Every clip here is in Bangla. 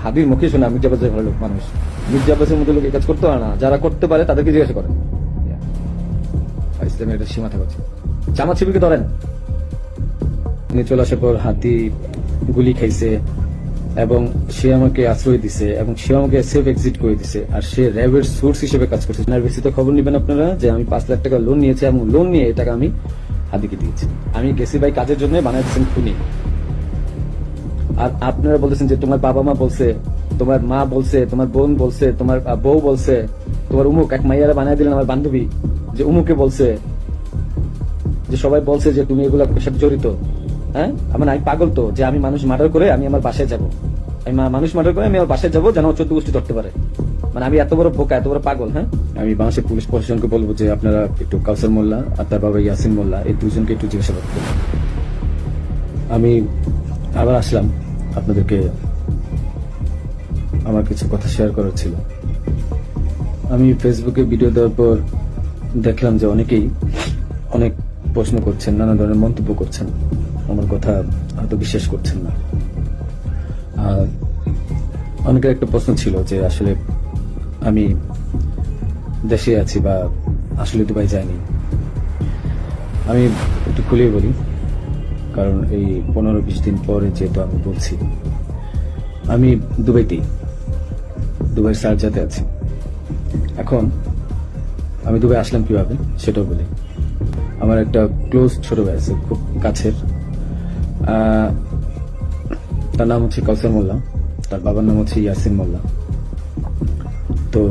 হাদির মুখে শোনা মির্জা আব্বাস ভালো লোক মানুষ। মির্জা আব্বাসের মতো লোক এই কাজ করতে পারে না, যারা করতে পারে তাদেরকে জিজ্ঞাসা করেন। ইসলামের একটা সীমা থাকা উচিত। জামাত শিবিরকে ধরেন, চলে আসার পর হাতি গুলি খাইছে এবং সে আমাকে আশ্রয় দিছে এবং সে আমাকে সেফ এক্সিট করে দিছে, আর সে র্যাবের সোর্স হিসেবে কাজ করছে। বেশিতে খবর নিবেন আপনারা যে আমি 5 লাখ টাকা লোন নিয়েছি এবং লোন নিয়ে এই টাকা আমি হাদিকে দিয়েছি। আমি গেছি ভাই কাজের জন্য, বানাই দিচ্ছেন খুনি। আর আপনারা বলতেছেন যে তোমার বাবা মা বলছে, তোমার মা বলছে, তোমার বোন বলছে, তোমার বউ বলছে, তোমার উমুক এক মাইয়ারা বানায় দিলেন আমার বান্ধবী, যে উমুকে বলছে, যে সবাই বলছে যে তুমি এগুলোর সাথে জড়িত। হ্যাঁ, আমি পাগল তো যে আমি মানুষ মার্ডার করে আমি আমার বাসায় যাব, আমি মানুষ মার্ডার করে আমি আমার বাসায় যাবো যেন 14 গোষ্ঠী ধরতে পারে। মানে আমি এত বড় বোকা, এত বড় পাগল? হ্যাঁ, আমি বাংলাদেশের পুলিশ প্রশাসনকে বলবো যে আপনারা একটু কাউসার মোল্লা আর তার বাবা ইয়াসিন মোল্লা এই দুজনকে একটু জিজ্ঞাসাবাদ করুন। আমি আবার আসলাম আপনাদেরকে, আমার কিছু কথা শেয়ার করার ছিল। আমি ফেসবুকে ভিডিও দেওয়ার পর দেখলাম যে অনেকেই অনেক প্রশ্ন করছেন, নানা ধরনের মন্তব্য করছেন, আমার কথা হয়তো বিশ্বাস করছেন না। অনেকের একটা প্রশ্ন ছিল যে আসলে আমি দেশে আছি বা আসলে দুবাই যাইনি। আমি একটু খুলেই বলি, কারণ এই 15-20 দিন পরে যেহেতু আমি বলছি, আমি দুবাইতেই, দুবাইয়ের শারজাতে আছি। এখন আমি দুবাই আসলাম কিভাবে সেটাও বলি। আমার একটা ক্লোজ ছোট ভাই আছে, খুব কাছের, তার নাম হচ্ছে কাউসার মোল্লা, তার বাবার নাম হচ্ছে ইয়াসিন মোল্লা। তো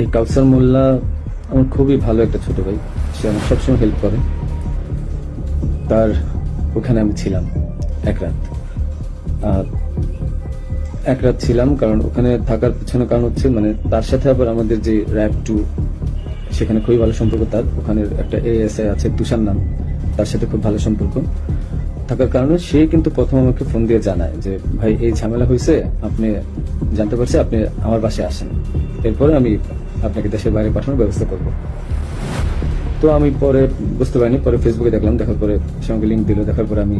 এই কাউসার মোল্লা আমার খুবই ভালো একটা ছোট ভাই, সে আমার সবসময় হেল্প করে। তার ওখানে আমি ছিলাম এক রাত ছিলাম, কারণ ওখানে থাকার পিছনে কারণ হচ্ছে মানে তার সাথে আবার আমাদের যে র্যাব 2 সেখানে খুবই ভালো সম্পর্ক। তার ওখানে একটা এএসআই আছে তুষার নাম, তার সাথে খুব ভালো সম্পর্ক থাকার কারণে সে কিন্তু প্রথম আমাকে ফোন দিয়ে জানায় যে ভাই এই ঝামেলা হয়েছে, আপনি জানতে পারছি, আপনি আমার বাসায় আসেন, এরপরে আমি আপনাকে দেশের বাইরে পাঠানোর ব্যবস্থা করব। তো আমি পরে বুঝতে পারিনি, পরে ফেসবুকে দেখলাম, দেখার পরে সে আমাকে লিঙ্ক দিল, দেখার পরে আমি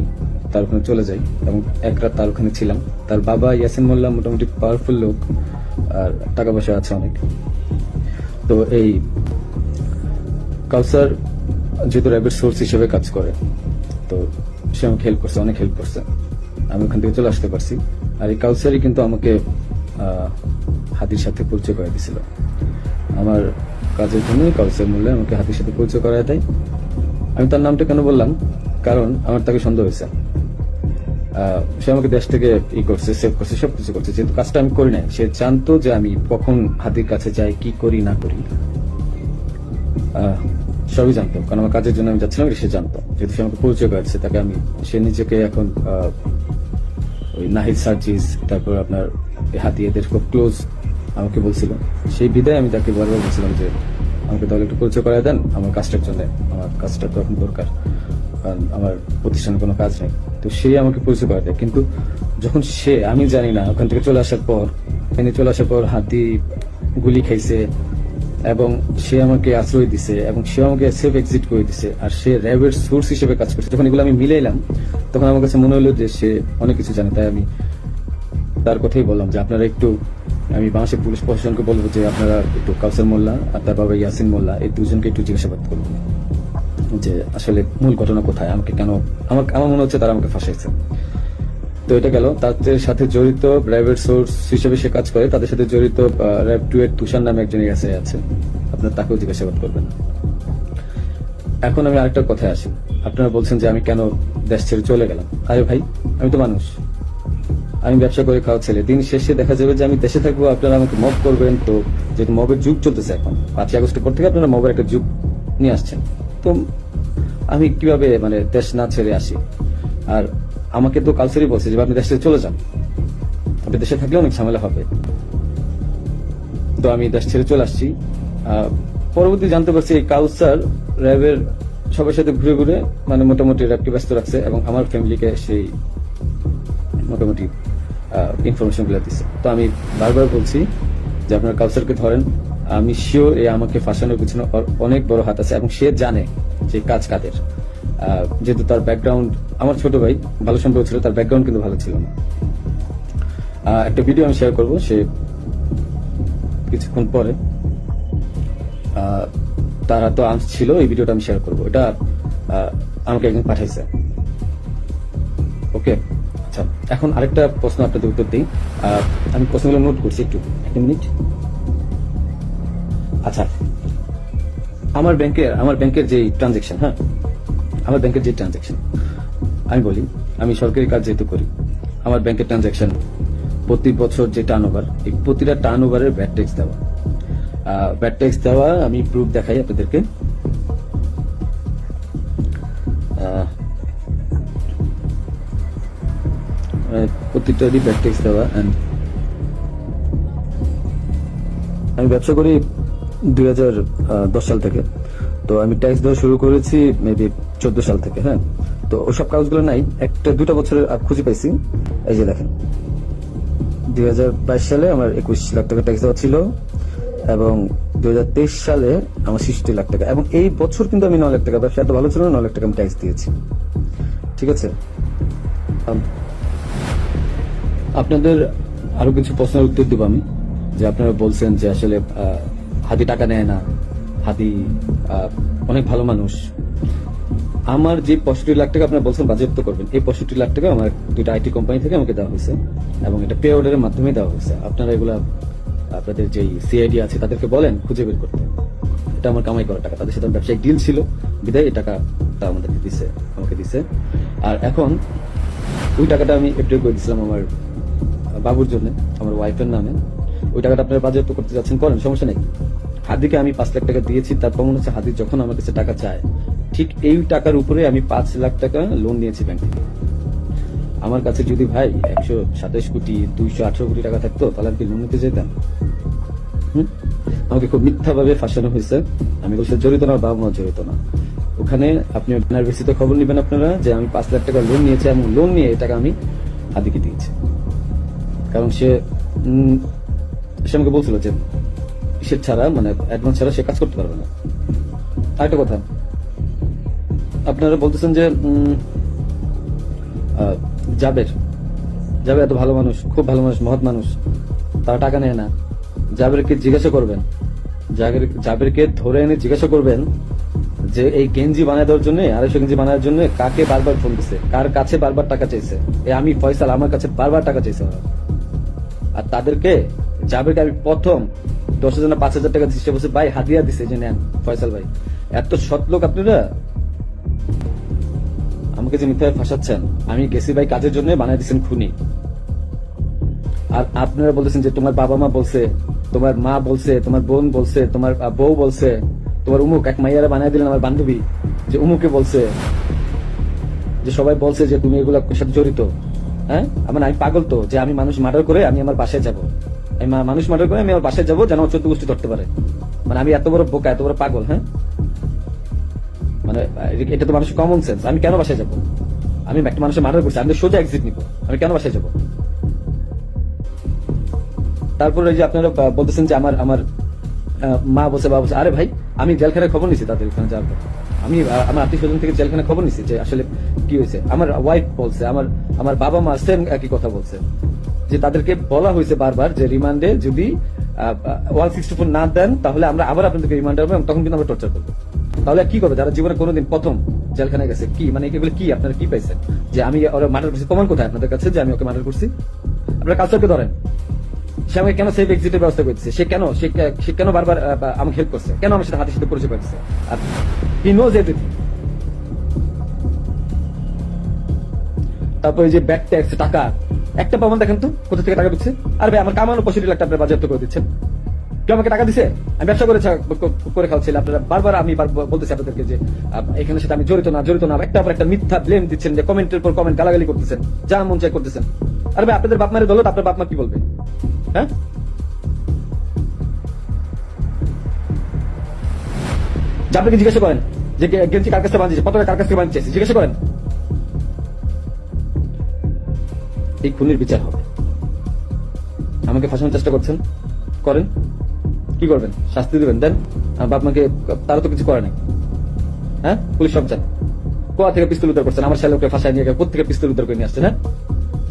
তার ওখানে চলে যাই এবং এক রাত তার ওখানে ছিলাম। তার বাবা ইয়াসিন মোল্লা মোটামুটি পাওয়ারফুল লোক আর টাকা পয়সা আছে অনেক। তো এই কাউসার যেহেতু র্যাবের সোর্স হিসেবে কাজ করে, তো সে আমাকে হেল্প করছে, অনেক হেল্প করছে, আমি ওখান থেকে চলে আসতে পারছি। আর এই কাউসারই কিন্তু আমাকে হাতির সাথে পরিচয় করে দিয়েছিল। আমার কাজের জন্য কাউসার মোল্লা আমাকে হাতির সাথে পরিচয় করায় দেয়। আমি তার নামটা কেন বললাম, কারণ আমার তাকে সন্দেহ হয়েছে। সে আমাকে দেশ থেকে করছে, সেভ করছে, সবকিছু করছে, যেহেতু কাজটা আমি করি নাই। সে জানতো যে আমি কখন হাতির কাছে যাই, কি করি না করি, সবই জানতো, কারণ আমার কাজের জন্য আমি যাচ্ছিলাম, সে জানতো। যেহেতু সে আমাকে পরিচয় করেছে, তাকে আমি, সে নিজেকে এখন ওই নাহিদ সার্জিস, তারপর আপনার হাতি, এদের খুব ক্লোজ আমাকে বলছিল। সেই বিদায় আমি তাকে বারবার বলছিলাম যে আমাকে তাহলে একটু পরিচয় করায় দেন আমার কাজটার জন্য, আমার কাজটা তো এখন দরকার, কারণ আমার প্রতিষ্ঠানে কোনো কাজ নেই। তো সে আমাকে পরিচয় করা দেয়, কিন্তু যখন সে, আমি জানি না, ওখান থেকে চলে আসার পর হাতি গুলি খাইছে এবং সে আমাকে আশ্রয় দিছে এবং সে আমাকে সেফ এক্সিট করে দিছে, আর সে র্যাবের সোর্স হিসেবে কাজ করছে। যখন এগুলো আমি মিলাইলাম, তখন আমার কাছে মনে হলো যে সে অনেক কিছু জানে। তাই আমি তার কথাই বললাম যে আপনারা একটু, আমি বাংলাদেশের পুলিশ প্রশাসনকে বলবো যে আপনারা একটু কাউসার মোল্লা আর তার বাবা ইয়াসিন মোল্লা এই দুজনকে একটু জিজ্ঞাসাবাদ করুন যে আসলে মূল ঘটনা কোথায়, আমাকে কেন, আমার মনে হচ্ছে তারা আমাকে ফাঁসাইছে। তো এটা গেল। তাদের সাথে জড়িত র্যাবের সোর্স হিসেবে সে কাজ করে, তাদের সাথে জড়িত র্যাব 2 এর তুষার নামে একজন এসআই আছে, আপনার তাকেও জিজ্ঞাসাবাদ করবেন। এখন আমি আরেকটা কথায় আসি। আপনারা বলছেন যে আমি কেন দেশ ছেড়ে চলে গেলাম। আরে ভাই, আমি তো মানুষ, আমি ব্যবসা করে খাওয়া ছেলে। দিন শেষে দেখা যাবে যে আমি দেশে থাকবো, আপনারা আমাকে মব করবেন। তো যেহেতু মবের যুগ চলতেছে এখন, 5ই আগস্টের পর থেকে আপনারা মবের একটা যুগ নিয়ে আসছেন, তো আমি কিভাবে মানে দেশ না ছেড়ে আসি? আর আমাকে তো কালচারই বলছে যে আপনি দেশ ছেড়ে চলে যান, আপনি দেশে থাকলে অনেক ঝামেলা হবে। তো আমি দেশ ছেড়ে চলে আসছি। পরবর্তী জানতে পারছি এই কাউসার র্যাবের সবার সাথে ঘুরে ঘুরে মানে মোটামুটি র্যাবকে ব্যস্ত রাখছে এবং আমার ফ্যামিলিকে সেই মোটামুটি ইনফরমেশন গুলো দিচ্ছে। তো আমি বারবার বলছি যে আপনার কাউসারকে ধরেন, আমি শিওর এই আমাকে ফাঁসানোর পিছনে অনেক বড় হাত আছে এবং সে জানে যে কাজ কাদের। যেহেতু তার ব্যাকগ্রাউন্ড, আমার ছোট ভাই ভালো সম্পর্ক ছিল, তার ব্যাকগ্রাউন্ড কিন্তু ভালো ছিল না। একটা ভিডিও আমি শেয়ার করব, সে কিছুক্ষণ পরে তার হাতে আর্মস ছিল, এই ভিডিওটা আমি শেয়ার করবো। এটা আমাকে একজন পাঠাইছে। ওকে, আচ্ছা, এখন আরেকটা প্রশ্ন আপনাদের উত্তর দিই। আমি প্রশ্নগুলো নোট করছি, একটু একটা মিনিট। আচ্ছা, আমার ব্যাংকের যে ট্রানজেকশন, হ্যাঁ, আমার ব্যাংকের যে ট্রানজেকশন, আমি বলি, আমি সরকারি কাজ যেহেতু করি, আমার ব্যাংকের ট্রানজেকশন প্রতি বছর যে টার্নওভার, এই প্রতিটা টার্নওভারের ভ্যাট ট্যাক্স দেওয়া আমি প্রুফ দেখাই আপনাদেরকে। প্রতিটারই ভ্যাট ট্যাক্স দেওয়া। আমি ব্যবসা করি 2010 সাল থেকে, তো আমি ট্যাক্স দেওয়া শুরু করেছি মেবি 14 সাল থেকে। হ্যাঁ, তো ওসব কাগজগুলো নাই, একটা দুটা বছরের খুঁজে পাইছি। এই যে দেখেন, 2022 সালে আমার 21 লাখ টাকা ট্যাক্স দেওয়া ছিল, এবং 2023 সালে আমার 66 লাখ টাকা, এবং এই বছর কিন্তু আমি 9 লাখ টাকা, ব্যবসা এত ভালো ছিল না, 9 লাখ টাকা আমি ট্যাক্স দিয়েছি। ঠিক আছে, আপনাদের আরো কিছু প্রশ্নের উত্তর দিব আমি। যে আপনারা বলছেন যে আসলে হাদি টাকা নেয় না, হাদি অনেক ভালো মানুষ। আমার যে 65 লাখ টাকা আপনারা বলছেন বাজেয়াপ্ত করবেন, এই 65 লাখ টাকা আমার দুইটা আইটি কোম্পানি থেকে আমাকে দেওয়া হয়েছে, এবং এটা পে অর্ডারের মাধ্যমে দেওয়া হয়েছে। আপনারা এগুলা আপনাদের যে সিআইডি আছে তাদেরকে বলেন খুঁজে বের করতে। এটা আমার কামাই করা টাকা, তাদের সাথে ব্যবসায়িক ডিল ছিল, বিদায় এই টাকাটা আমাদেরকে আমাকে দিছে। আর এখন ওই টাকাটা আমি এফডিআই করে দিয়েছিলাম আমার বাবুর জন্য, আমার ওয়াইফের নামে। ওই টাকাটা আপনারা বাজেয়াপ্ত করতে যাচ্ছেন, করেন, সমস্যা নেই। হাদিকে আমি 5 লাখ টাকা দিয়েছি, তার প্রমাণ হচ্ছে হাদি যখন আমার কাছে টাকা চায়, ঠিক এই টাকার উপরে আমি 5 লাখ টাকা লোন নিয়েছি ব্যাংক থেকে। আমার কাছে যদি ভাই 127 কোটি 218 কোটি টাকা থাকতো, তাহলে আমি লোন নিতে যেতাম? আমাকে খুব মিথ্যা ভাবে ফাঁসানো হয়েছে। আমি বলছি জড়িত না, বাবা মা জড়িত না। ওখানে আপনি বেশিতে খবর নিবেন আপনারা যে আমি 5 লাখ টাকা লোন নিয়েছি, এবং লোন নিয়ে এই টাকা আমি হাদিকে দিয়েছি। কারণ সে আমাকে বলছিল যে সে ছাড়া, মানে অ্যাডভান্স ছাড়া সে কাজ করতে পারবে না। আরেকটা কথা, আপনারা বলতেছেন যে জাবের এত ভালো মানুষ, খুব ভালো মানুষ, মহৎ মানুষ, তারা টাকা নেয় না। জাবেরকে জিজ্ঞাসা করবেন, জাবেরকে ধরে এনে জিজ্ঞাসা করবেন যে এই গেঞ্জি বানায় দেওয়ার জন্য, 250 গেঞ্জি বানানোর জন্য কাকে বারবার ফোন দিচ্ছে, কার কাছে বারবার টাকা চাইছে। আমি ফয়সাল, আমার কাছে বারবার টাকা চাইছে ওরা। আর তাদেরকে, জাবেরকে আমি প্রথম 10,000 না 5,000 টাকা দিচ্ছে, বলছে ভাই হাদিয়া দিছে, যে নেন ফয়সাল ভাই। এত সৎ লোক আপনারা। আমাকে যে মিথ্যায় ফাঁসাচ্ছেন, আমি গেছি ভাই কাজের জন্য, বানাই দিচ্ছেন খুনি। আর আপনারা বলতেছেন যে তোমার বাবা মা বলছে, তোমার মা বলছে, তোমার বোন বলছে, তোমার বউ বলছে, তোমার উমুক এক মাইয়ারা বানাই দিলেন আমার বান্ধবী, যে উমুকে বলছে, যে সবাই বলছে যে তুমি এগুলা সাথে জড়িত। হ্যাঁ, আমি পাগল তো, যে আমি মানুষ মার্ডার করে আমি আমার বাসায় যাবো, মানুষ মার্ডার করে আমি আমার বাসায় যাবো, যেন 14 গোষ্ঠী ধরতে পারে। মানে আমি এত বড় বোকা, এত বড় পাগল? হ্যাঁ, মানে এটা তো মানুষের কমন সেন্স। আমি কেন বাসায় যাবো? আমি একটা মানুষের মার্ডার করছি, আমি তো সোজা এক্সিট নিবো, আমি কেন বাসায় যাবো? তারপরে যে আপনারা বলতেছেন যে আমার মা বলছে, বাবা বলছে, আরে ভাই আমি জেলখানায় খবর নিছি তাদের ওখানে যাওয়ার পর। আমি আমার আত্মীয় স্বজন থেকে জেলখানায় খবর নিছি যে আসলে কি হয়েছে। আমার ওয়াইফ বলছে, আমার বাবা মা সেম একই কথা বলছে, যে তাদেরকে বলা হয়েছে বারবার যে রিমান্ডে যদি 164 না দেন, তাহলে আমরা আবার আপনাদেরকে রিমান্ডে হবে, তখন কিন্তু আমরা টর্চার করবো। তাহলে কি করবে যারা জীবনে কোনোদিন প্রথম জেলখানায় গেছে? কি মানে এগুলো কি আপনারা কি পাইছেন? যে আমি ওরা মার্ডার করছি, প্রমাণ কোথায় আপনাদের কাছে যে আমি ওকে মার্ডার করছি? আপনারা কালচারকে ধরেন। সে আমাকে কেন সেফ এক্সিটের ব্যবস্থা করছে? সে কেন বারবার আমাকে হেল্প করছে? কেন আমার সাথে হাতের সাথে পরিচয় পাচ্ছে? আর হি নোজ এভরিথিং। তারপরে যে ব্যাক ট্যাক্স, টাকা, একটা প্রমাণ দেখেন তো কোথা থেকে টাকা ঢুকছে? আর ভাই আমার কামানো 65 লাখ টাকা বাজেয়াপ্ত করে দিচ্ছেন। কেউ আমাকে টাকা দিছে? আমি ব্যবসা করে খাওয়াচ্ছিলাম। আপনারা বারবার আমি বলতেছি আপনাদেরকে যে এখানে সাথে আমি জড়িত না, একটা পর একটা মিথ্যা ব্লেম দিচ্ছেন, যে কমেন্টের পর কমেন্ট গালাগালি করতেছেন, যা মন চাই করতেছেন। আর ভাই আপনাদের বাপ মায়ের দৌলত, আপনার বাপ মা কি বলবে? হ্যাঁ, আপনাকে জিজ্ঞাসা করেন যে গেঞ্জি কার কাছ থেকে বানিয়েছে, কত টাকা কার কাছ থেকে বানিয়েছে, জিজ্ঞাসা করেন। এই খুনির বিচার হবে। আমাকে ফাঁসানোর চেষ্টা করছেন, করেন, কি করবেন? শাস্তি দিবেন, দেন। বাপ মাকে, তারা তো কিছু করে নাই। হ্যাঁ, পুলিশ সব জানে। কোথা থেকে পিস্তল উদ্ধার করছেন? আমার ছেলেকে ফাঁসায় নিয়ে গিয়ে কোথা থেকে পিস্তল উদ্ধার করে নিয়ে আসছেন? হ্যাঁ,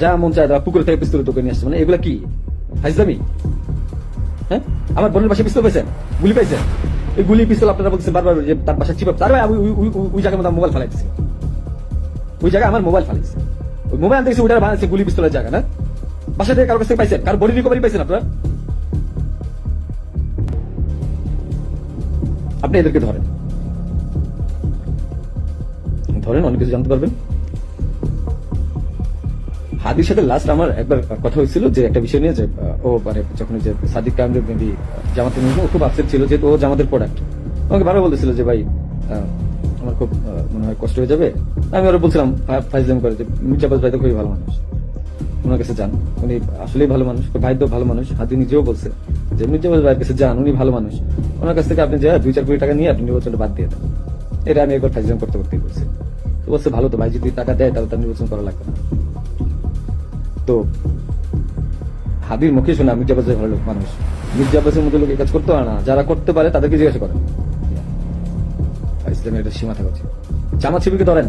যা মন চায় তারা পুকুরে থেকে পিস্তল টোকে নিয়ে আসছে, মানে এগুলা কি হাইজলামি? হ্যাঁ, আমার বোনের বাসায় পিস্তল পাইছেন, গুলি পাইছেন, এই গুলি পিস্তল আপনারা বলছেন বারবার যে তার বাসা চিপাপ, তার ওই জায়গার মধ্যে মোবাইল ফালাইতেছে, ওই জায়গায় আমার মোবাইল ফালাইছে, ওই মোবাইল আনতে গেছে, ওইটা বানাচ্ছে গুলি পিস্তলের জায়গা না? বাসা থেকে কারোর কাছ থেকে পাইছেন, কারো বডি রিকভারি পাইছেন আপনারা? আপনি এদেরকে ধরেন, অনেক কিছু জানতে পারবেন। হাদির সাথে লাস্ট আমার একবার কথা হয়েছিল যে একটা বিষয় নিয়ে, যে ও মানে যখন যে সাদিক কামরুল মেবি জামাতের নিয়ে ও খুব আপসেট ছিল, যেহেতু ও জামাতের প্রোডাক্ট। আমাকে বারবার বলতেছিল যে ভাই আমার খুব মনে হয় কষ্ট হয়ে যাবে। আমি ওরা বলছিলাম ফাইজলাম করে যে মির্জা আব্বাস ভাই তো খুবই ভালো মানুষ, ওনার কাছে যান, উনি আসলেই ভালো মানুষ, ভাই তো ভালো মানুষ। হাদি নিজেও বলছে যে মির্জা আব্বাস ভাইয়ের কাছে যান, উনি ভালো মানুষ, ওনার কাছ থেকে আপনি যা 2-4 কোটি টাকা নিয়ে আপনি নির্বাচনটা বাদ দিয়ে দেন। এটা আমি একবার ফাইজলাম করতে করতেই বলছি। তো বলছে ভালো তো ভাই, যদি টাকা দেয় তাহলে তার নির্বাচন করা লাগবে না। তো হাদির মুখে শোনা মির্জা আব্বাস ভালো লোক মানুষ, মির্জা আব্বাসের মধ্যে লোক এই কাজ করতে পারে না, যারা করতে পারে তাদেরকে জিজ্ঞাসা করেন। ইসলামের একটা সীমা থাকা উচিত। জামাত শিবিরকে ধরেন,